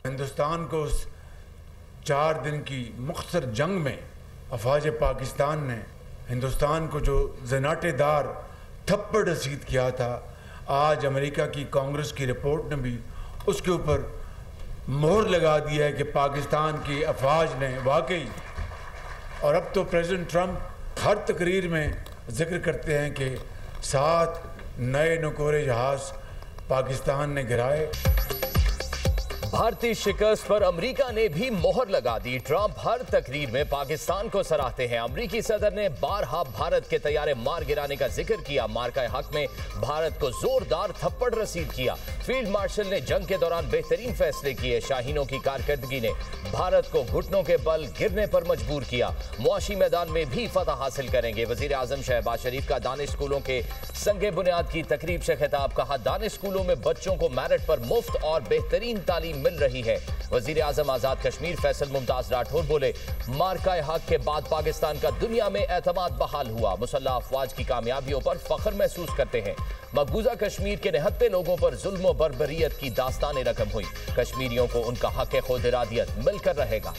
हिंदुस्तान को उस 4 दिन की मुख्तसर जंग में अफवाज पाकिस्तान ने हिंदुस्तान को जो जनाटेदार थप्पड़ रसीद किया था, आज अमेरिका की कांग्रेस की रिपोर्ट ने भी उसके ऊपर मोहर लगा दिया है कि पाकिस्तान की अफवाज ने वाकई। और अब तो प्रेसिडेंट ट्रंप हर तकरीर में जिक्र करते हैं कि 7 नए नुकोरे जहाज पाकिस्तान ने गिराए। भारतीय शिकस्त पर अमेरिका ने भी मोहर लगा दी। ट्रंप हर तकरीर में पाकिस्तान को सराहते हैं। अमेरिकी सदर ने बारहा भारत के तैयारे मार गिराने का जिक्र किया। मार्का हक में भारत को जोरदार थप्पड़ रसीद किया। फील्ड मार्शल ने जंग के दौरान बेहतरीन फैसले किए। शाहीनों की कारकर्दगी ने भारत को घुटनों के बल गिरने पर मजबूर किया। मुआशी मैदान में भी फतह हासिल करेंगे। वजीर आजम शहबाज शरीफ का दानिश स्कूलों के संगे बुनियाद की तकरीब से खिताब। कहा, दानिश स्कूलों में बच्चों को मेरिट पर मुफ्त और बेहतरीन तालीम मिल रही है। वजीर आजम आजाद कश्मीर फैसल मुमताज राठौर बोले, मार्का हक के बाद पाकिस्तान का दुनिया में एतमाद बहाल हुआ। मुसल्लह अफवाज की कामयाबियों पर फख्र महसूस करते हैं। मकबूजा कश्मीर के 79 लोगों पर जुल्म और बर्बरियत की दास्तान रकम हुई। कश्मीरियों को उनका हक खुद इरादियत मिलकर रहेगा।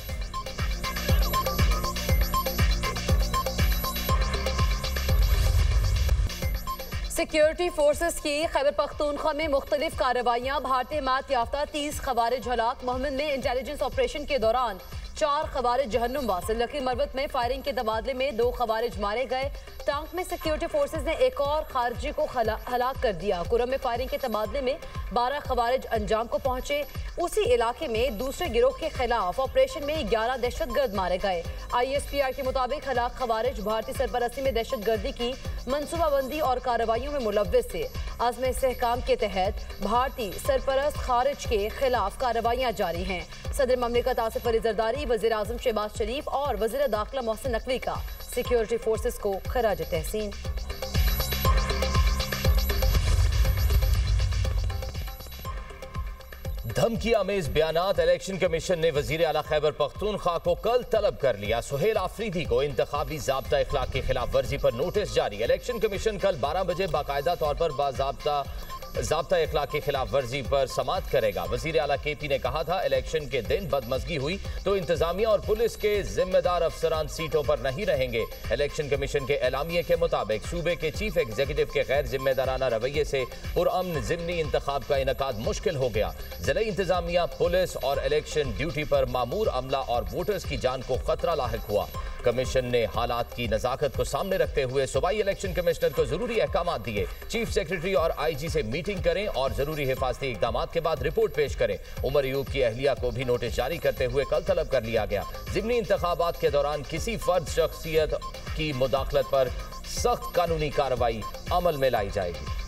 सिक्योरिटी फोर्सेस की खैबर पख्तूनख्वा में मुख्तलिफ कार्रवाइयां। भारतीय हिमायत याफ्ता 30 खवारिज हलाक। मोहम्मद में इंटेलिजेंस ऑपरेशन के दौरान 4 खवारिज जहन्नुम वासिल। लकी मरवत में फायरिंग के तबादले में 2 खवारिज मारे गए। टांक में सिक्योरिटी फोर्सेस ने एक और खारजी को हलाक कर दिया। कुरम में फायरिंग के तबादले में 12 खवारिज अंजाम को पहुंचे। उसी इलाके में दूसरे गिरोह के खिलाफ ऑपरेशन में 11 दहशतगर्द मारे गए। ISPR के मुताबिक हलाक खवारिज भारतीय सरपरस्ती में दहशतगर्दी की मनसूबाबंदी और कार्रवाइयों में मुलव्विस थे। आज़म इस्तेहकाम के तहत भारतीय सरपरस्त खारिज के खिलाफ कार्रवाइयां जारी हैं। सदर ममलिकत आसिफ अली जरदारी, वज़ीर आज़म शहबाज शरीफ और वज़ीर दाखिला मोहसिन नकवी का सिक्योरिटी फोर्सेस को खराज तहसीन। धमकी आमेज बयानात। इलेक्शन कमीशन ने वजीर आला खैबर पख्तूनख्वा को कल तलब कर लिया। सुहेल आफरीदी को इंतखाबी ज़ाब्ता इखलाक की खिलाफ वर्जी पर नोटिस जारी। इलेक्शन कमीशन कल 12 बजे बाकायदा तौर पर ज़ाब्ता इखलाक की खिलाफ वर्जी पर समाअत करेगा। वजीर आला KP ने कहा था, इलेक्शन के दिन बदमज़गी हुई तो इंतजामिया और पुलिस के जिम्मेदार अफसरान सीटों पर नहीं रहेंगे। इलेक्शन कमीशन के एलामिये के मुताबिक सूबे के चीफ एग्जीक्यूटिव के गैर जिम्मेदाराना रवैये से पुरअमन ज़िमनी इंतखाब का इनकाद मुश्किल हो गया। ज़िला इंतजामिया, पुलिस और इलेक्शन ड्यूटी पर मामूर अमला और वोटर्स की जान को खतरा लाहिक हुआ। कमीशन ने हालात की नज़ाकत को सामने रखते हुए सूबाई इलेक्शन कमिश्नर को जरूरी अहकाम दिए। चीफ सेक्रेटरी और IG से मीटिंग करें और जरूरी हिफाजती इकदाम के बाद रिपोर्ट पेश करें। उमर अयूब की अहलिया को भी नोटिस जारी करते हुए कल तलब कर लिया गया। ज़िमनी इंतखाबात के दौरान किसी फर्द शख्सियत की मुदाखलत पर सख्त कानूनी कार्रवाई अमल में लाई जाएगी।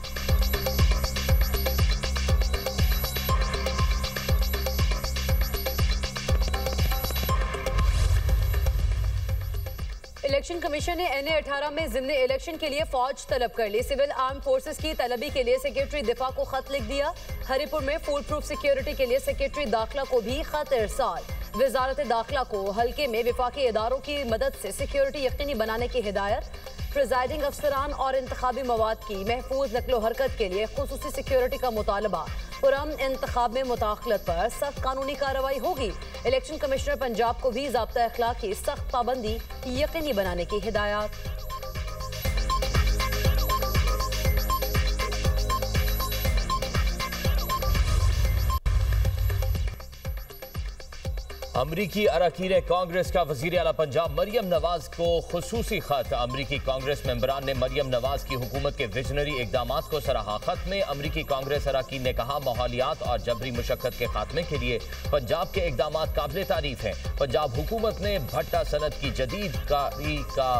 इलेक्शन कमीशन ने NA-18 में ज़िमनी इलेक्शन के लिए फौज तलब कर ली। सिविल आर्म फोर्सेस की तलबी के लिए सेक्रेटरी दिफा को खत लिख दिया। हरिपुर में फुल प्रूफ सिक्योरिटी के लिए सेक्रेटरी दाखिला को भी खत इरसाल। वजारत दाखिला को हल्के में विफाकी इदारों की मदद से सिक्योरिटी यकीनी बनाने की हिदायत। प्रिजाइडिंग अफसरान और इंतखाबी मवाद की महफूज नकलो हरकत के लिए खुसूसी सिक्योरिटी का मुतालबा। पुरअमन इंतखाब में मुदाखलत पर सख्त कानूनी कार्रवाई होगी। इलेक्शन कमिश्नर पंजाब को भी ज़ाब्ता इखलाक की सख्त पाबंदी यकीनी बनाने की हिदायत। अमरीकी अरकान कांग्रेस का वजीर आला पंजाब मरियम नवाज को खुसूसी खत। अमरीकी कांग्रेस मेंबरान ने मरियम नवाज की हुकूमत के विजनरी इकदाम को सराहा। खत में अमरीकी कांग्रेस अरकान ने कहा, माहौलियात और जबरी मुशक्कत के खात्मे के लिए पंजाब के इकदाम काबिल तारीफ हैं। पंजाब हुकूमत ने भट्टा सनत की जदीद कारी का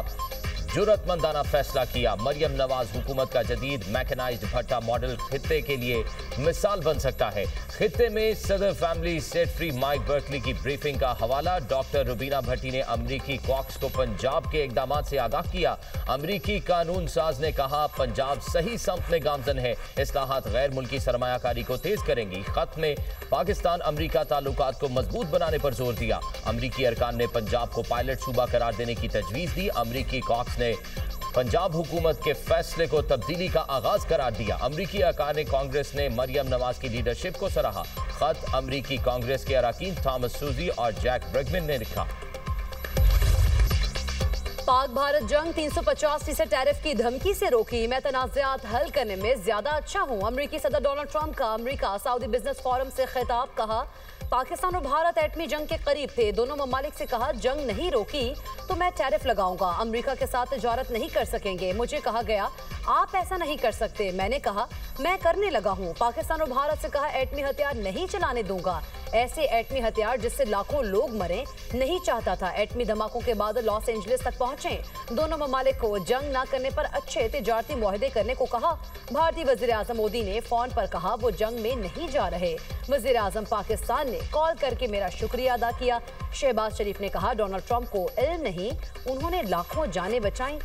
जुर्रतमंदाना फैसला किया। मरियम नवाज हुकूमत का जदीद मैकेनाइज्ड भट्टा मॉडल खित्ते के लिए मिसाल बन सकता है। खित्ते में सदर family set free Mike Berkeley की ब्रीफिंग का हवाला। डॉक्टर रुबीना भट्टी ने अमरीकी कॉक्स को पंजाब के इकदाम से आगाह किया। अमरीकी कानून साज ने कहा, पंजाब सही समत में गामजन है। इस्लाहात गैर मुल्की सरमायाकारी को तेज करेंगी। खत में पाकिस्तान अमरीका ताल्लुकात को मजबूत बनाने पर जोर दिया। अमरीकी अरकान ने पंजाब को पायलट सूबा करार देने की तजवीज़ दी। अमरीकी कॉक्स ने पंजाब हुकूमत के फैसले को तब्दीली का आगाज करार दिया। अमरीकी अरकान कांग्रेस ने मरियम नवाज की लीडरशिप को सराहा। खत अमरीकी कांग्रेस के अरकान थॉमस सूजी और जैक ब्रिगमैन ने लिखा। पाक भारत जंग 350% टैरिफ की धमकी से रोकी, मैं तनाज़ात हल करने में ज्यादा अच्छा हूं। अमरीकी सदर डोनाल्ड ट्रंप का अमरीका सऊदी बिजनेस फोरम से खिताब। कहा पाकिस्तान और भारत एटमी जंग के करीब थे, दोनों ममालिक से कहा जंग नहीं रोकी तो मैं टैरिफ लगाऊंगा, अमेरिका के साथ तिजारत नहीं कर सकेंगे। मुझे कहा गया आप ऐसा नहीं कर सकते, मैंने कहा मैं करने लगा हूं। पाकिस्तान और भारत से कहा एटमी हथियार नहीं चलाने दूंगा, ऐसे एटमी हथियार जिससे लाखों लोग मरे नहीं चाहता था। एटमी धमाकों के बाद लॉस एंजलिस तक पहुंचे, दोनों ममालिक को जंग न करने पर अच्छे तिजारती मुआहदे करने को कहा। भारतीय वजीर आजम मोदी ने फोन पर कहा वो जंग में नहीं जा रहे। वजीर आजम पाकिस्तान ने कॉल करके मेरा शुक्रिया अदा किया। शहबाज शरीफ ने कहा डोनाल्ड ट्रंप को इल्म नहीं, उन्होंने लाखों जानें बचाई।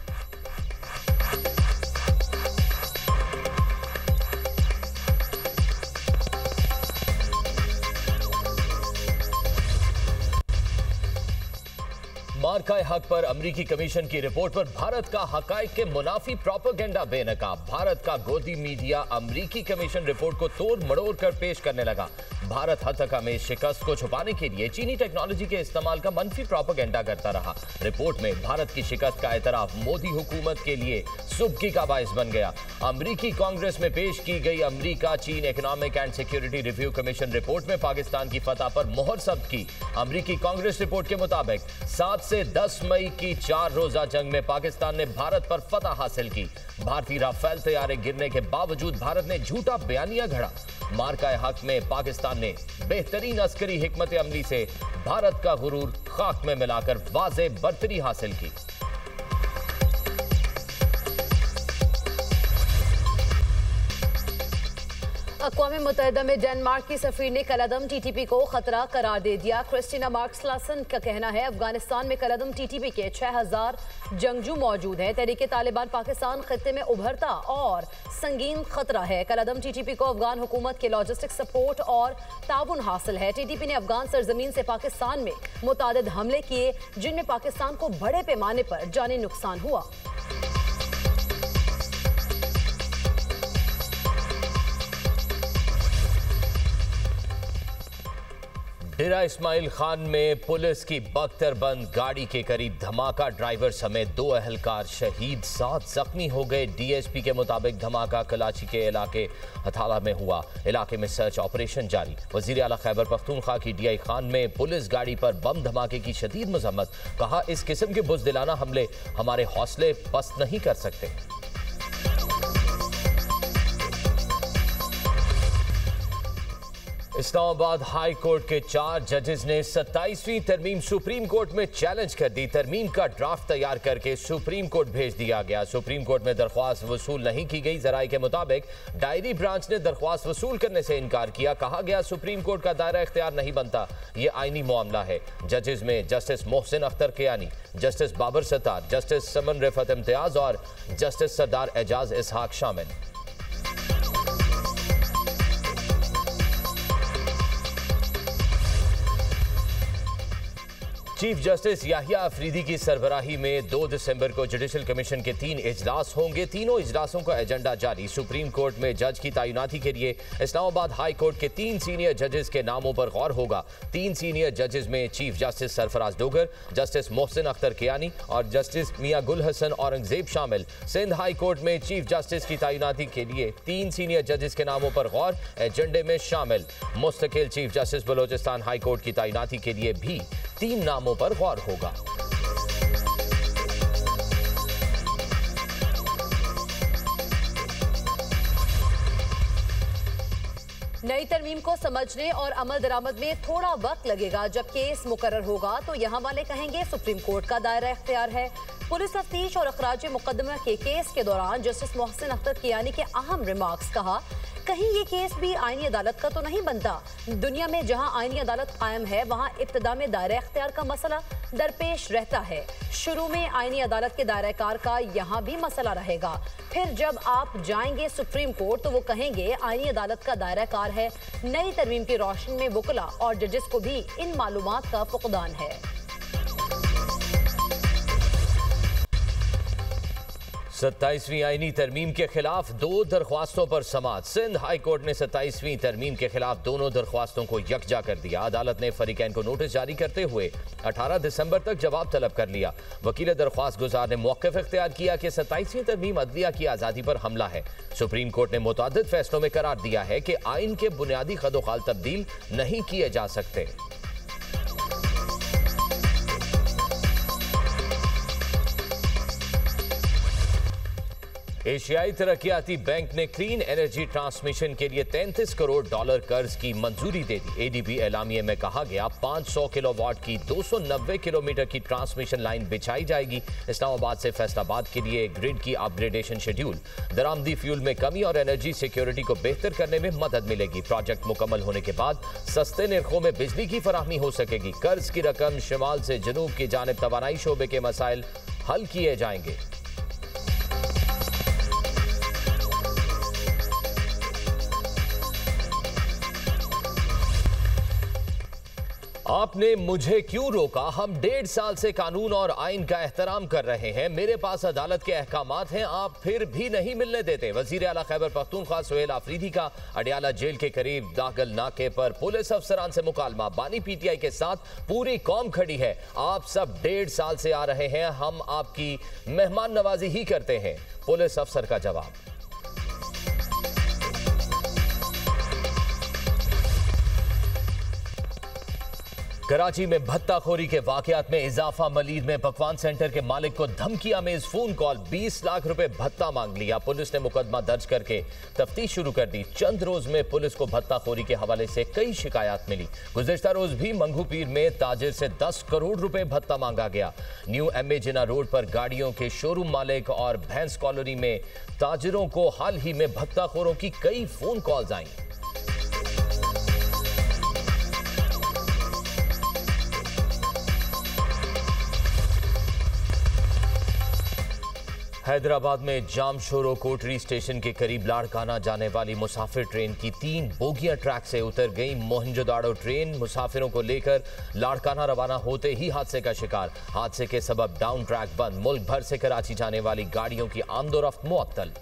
मार्का हक पर अमरीकी कमीशन की रिपोर्ट पर भारत का हकाइक के मुनाफी प्रोपेगेंडा बेनकाब। भारत का गोदी मीडिया अमरीकी कमीशन रिपोर्ट को तोड़ मड़ोड़ कर पेश करने लगा। भारत हत्या में शिकस्त को छुपाने के लिए चीनी टेक्नोलॉजी के इस्तेमाल का मनफी प्रोपेगेंडा करता रहा। रिपोर्ट में भारत की शिकस्त का एतराफ मोदी हुकूमत के लिए सुबकी का बायस बन गया। अमरीकी कांग्रेस में पेश की गई अमरीका चीन economic and security review commission report में पाकिस्तान की फतह पर मोहर सब्त की। अमरीकी कांग्रेस रिपोर्ट के मुताबिक 7 से 10 मई की 4 रोजा जंग में पाकिस्तान ने भारत पर फतह हासिल की। भारतीय राफेल तैयारे गिरने के बावजूद भारत ने झूठा बयानिया घड़ा। मार्का हक में पाकिस्तान ने बेहतरीन अस्करी हिकमत अमली से भारत का गुरूर खाक में मिलाकर वाज़े बर्तरी हासिल की। अक़वाम मुत्तहिदा में डेनमार्क की सफीर ने कलअदम टीटीपी को खतरा करार दे दिया। क्रिस्टीना मार्क्स-लासन का कहना है अफगानिस्तान में कलअदम टीटीपी के 6000 जंगजू मौजूद हैं। तहरीके तालिबान पाकिस्तान खत्ते में उभरता और संगीन खतरा है। कलअदम टीटीपी को अफगान हुकूमत के लॉजिस्टिक सपोर्ट और ताउन हासिल है। टीटीपी ने अफगान सरजमीन से पाकिस्तान में मुतादिद हमले किए जिनमें पाकिस्तान को बड़े पैमाने पर जानी नुकसान हुआ। डेरा इस्माइल खान में पुलिस की बख्तरबंद गाड़ी के करीब धमाका, ड्राइवर समेत 2 अहलकार शहीद, 7 जख्मी हो गए। डीएसपी के मुताबिक धमाका कराची के इलाके हथाला में हुआ। इलाके में सर्च ऑपरेशन जारी। वजीर आला खैबर पख्तूनख्वा की डीआई खान में पुलिस गाड़ी पर बम धमाके की शदीद मजम्मत। कहा इस किस्म के बुज़दिलाना हमले हमारे हौसले पस्त नहीं कर सकते। इस्लामाबाद हाई कोर्ट के 4 जजेस ने 27वीं तरमीम सुप्रीम कोर्ट में चैलेंज कर दी। तरमीम का ड्राफ्ट तैयार करके सुप्रीम कोर्ट भेज दिया गया। सुप्रीम कोर्ट में दरख्वास्त वसूल नहीं की गई। जराये के मुताबिक डायरी ब्रांच ने दरख्वास्त वसूल करने से इनकार किया। कहा गया सुप्रीम कोर्ट का दायरा इख्तियार नहीं बनता, ये आईनी मामला है। जजेस में justice Mohsin Akhtar Kiyani, justice Babar Sattar, justice Saman Rifat Imtiaz और जस्टिस सरदार एजाज इसहाक शामिल। चीफ जस्टिस याहिया अफरीदी की सरबराही में 2 दिसंबर को जुडिशल कमीशन के 3 इजलास होंगे। तीनों इजलासों का एजेंडा जारी। सुप्रीम कोर्ट में जज की तैनाती के लिए इस्लामाबाद हाई कोर्ट के 3 सीनियर जजेस के नामों पर गौर होगा। 3 सीनियर जजेस में chief justice Sarfaraz Dogar, justice Mohsin Akhtar Kiyani और जस्टिस मियां गुल हसन औरंगजेब शामिल। सिंध हाई कोर्ट में चीफ जस्टिस की तैनाती के लिए 3 सीनियर जजेस के नामों पर गौर, एजेंडे में शामिल। मुस्तकिल chief justice Balochistan high court की तैनाती के लिए भी 3 नामों पर गौर होगा। नई तरमीम को समझने और अमल दरामद में थोड़ा वक्त लगेगा। जब केस मुकर्रर होगा तो यहाँ वाले कहेंगे सुप्रीम कोर्ट का दायरा इख्तियार है। पुलिस तफ्तीश और अखराज मुकदमा के केस के दौरान जस्टिस मोहसिन अख्तर कियानी के अहम रिमार्क्स। कहा कहीं ये केस भी आईनी अदालत का तो नहीं बनता। दुनिया में जहां आईनी अदालत कायम है वहां इब्तिदा में दायरा इख्तियार का मसला दरपेश रहता है। शुरू में आईनी अदालत के दायरा कार का यहाँ भी मसला रहेगा। फिर जब आप जाएंगे सुप्रीम कोर्ट तो वो कहेंगे आईनी अदालत का दायरा कार है। नई तरमीम की रोशनी में वकला और जजेस को भी इन मालूमात का फुकदान है। 27वीं आईनी तरमीम के खिलाफ 2 दरख्वास्तों पर समाअत। सिंध हाई कोर्ट ने 27वीं तरमीम के खिलाफ दोनों दरख्वास्तों को यकजा कर दिया। अदालत ने फरीकैन को नोटिस जारी करते हुए 18 दिसंबर तक जवाब तलब कर लिया। वकील दरख्वास्त गुजार ने मौक़िफ़ इख्तियार किया कि 27वीं तरमीम अदलिया की आज़ादी पर हमला है। सुप्रीम कोर्ट ने मुतअद्दिद फैसलों में करार दिया है कि आइन के बुनियादी खदोखाल तब्दील नहीं किए जा सकते। एशियाई तरक्याती बैंक ने क्लीन एनर्जी ट्रांसमिशन के लिए $33 करोड़ कर्ज की मंजूरी दे दी। एडीबी एलामिये में कहा गया 500 किलोवाट की 290 किलोमीटर की ट्रांसमिशन लाइन बिछाई जाएगी। इस्लामाबाद से फैसलाबाद के लिए ग्रिड की अपग्रेडेशन शेड्यूल। दरामदी फ्यूल में कमी और एनर्जी सिक्योरिटी को बेहतर करने में मदद मिलेगी। प्रोजेक्ट मुकम्मल होने के बाद सस्ते निर्खों में बिजली की फराहमी हो सकेगी। कर्ज की रकम शिमाल से जनूब की जानिब तवानाई शोबे के मसाइल हल किए जाएंगे। आपने मुझे क्यों रोका? हम 1.5 साल से कानून और आइन का एहतराम कर रहे हैं। मेरे पास अदालत के अहकामात हैं, आप फिर भी नहीं मिलने देते। वजीर आला खैबर पख्तूनख्वा सुहेल आफरीदी का अडियाला जेल के करीब दाखिल नाके पर पुलिस अफसरान से मुकालमा। बानी पीटीआई के साथ पूरी कौम खड़ी है। आप सब 1.5 साल से आ रहे हैं, हम आपकी मेहमान नवाजी ही करते हैं। पुलिस अफसर का जवाब। कराची में भत्ताखोरी के वाकयात में इजाफा। मलीद में पकवान सेंटर के मालिक को धमकी आमेज फोन कॉल, 20 लाख रुपए भत्ता मांग लिया। पुलिस ने मुकदमा दर्ज करके तफ्तीश शुरू कर दी। चंद रोज में पुलिस को भत्ताखोरी के हवाले से कई शिकायत मिली। गुज़िश्ता रोज भी मंगू पीर में ताजिर से 10 करोड़ रुपए भत्ता मांगा गया। न्यू MA जिना रोड पर गाड़ियों के शोरूम मालिक और भैंस कॉलोनी में ताजिरों को हाल ही में भत्ताखोरों की कई फोन कॉल्स आई। हैदराबाद में जामशोरो कोटरी स्टेशन के करीब लाड़काना जाने वाली मुसाफिर ट्रेन की 3 बोगियां ट्रैक से उतर गई। मोहनजोदाड़ो ट्रेन मुसाफिरों को लेकर लाड़काना रवाना होते ही हादसे का शिकार। हादसे के सबब डाउन ट्रैक बंद। मुल्क भर से कराची जाने वाली गाड़ियों की आमदोरफ्त मुअत्तल।